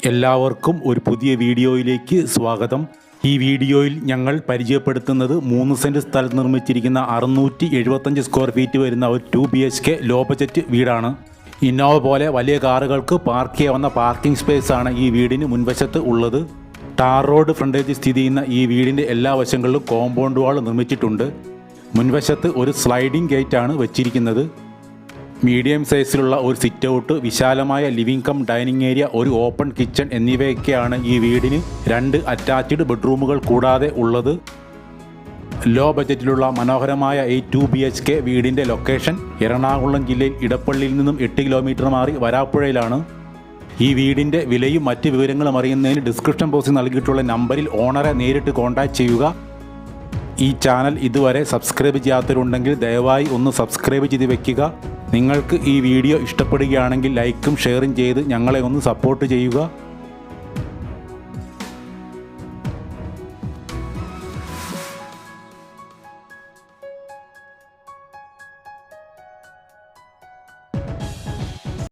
എല്ലാവർക്കും ഒരു പുതിയ വീഡിയോയിലേക്ക് സ്വാഗതം. ഈ വീഡിയോയിൽ ഞങ്ങൾ പരിചയപ്പെടുത്തുന്നത് 3 സെൻറ്റ് സ്ഥലത്ത് നിർമ്മിച്ചിരിക്കുന്ന 675 സ്ക്വയർ ഫീറ്റ് വരുന്ന ഒരു 2 BHK ലോ ബജറ്റ് വീടാണ്. ഇന്നോവ പോലെ വലിയ കാറുകൾക്ക് പാർക്ക് ചെയ്യാവുന്ന പാർക്കിംഗ് സ്പേസ് ആണ് ഈ വീടിന് മുൻവശത്ത് ഉള്ളത്. ടാർ റോഡ് ഫ്രണ്ടേജ് സ്ഥിതി ചെയ്യുന്ന ഈ വീടിൻ്റെ എല്ലാ വശങ്ങളിലും കോമ്പൗണ്ട് വാൾ നിർമ്മിച്ചിട്ടുണ്ട്. മുൻവശത്ത് ഒരു സ്ലൈഡിംഗ് ഗേറ്റ് ആണ് വച്ചിരിക്കുന്നത്. മീഡിയം സൈസിലുള്ള ഒരു സിറ്റ് ഔട്ട്, വിശാലമായ ലിവിംഗ് കം ഡൈനിങ് ഏരിയ, ഒരു ഓപ്പൺ കിച്ചൺ എന്നിവയൊക്കെയാണ് ഈ വീടിന് 2 അറ്റാച്ച്ഡ് ബെഡ്റൂമുകൾ കൂടാതെ ഉള്ളത്. ലോ ബജറ്റിലുള്ള മനോഹരമായ ഈ 2 BHK വീടിൻ്റെ ലൊക്കേഷൻ എറണാകുളം ജില്ലയിൽ ഇടപ്പള്ളിയിൽ നിന്നും 8 കിലോമീറ്റർ മാറി വരാപ്പുഴയിലാണ്. ഈ വീടിൻ്റെ വിലയും മറ്റ് വിവരങ്ങളും അറിയുന്നതിന് ഡിസ്ക്രിപ്ഷൻ ബോക്സിൽ നൽകിയിട്ടുള്ള നമ്പറിൽ ഓണറെ നേരിട്ട് കോൺടാക്റ്റ് ചെയ്യുക. ഈ ചാനൽ ഇതുവരെ സബ്സ്ക്രൈബ് ചെയ്യാത്തവരുണ്ടെങ്കിൽ ദയവായി ഒന്ന് സബ്സ്ക്രൈബ് ചെയ്ത് വെക്കുക. നിങ്ങൾക്ക് ഈ വീഡിയോ ഇഷ്ടപ്പെടുകയാണെങ്കിൽ ലൈക്കും ഷെയറും ചെയ്ത് ഞങ്ങളെ ഒന്ന് സപ്പോർട്ട് ചെയ്യുക.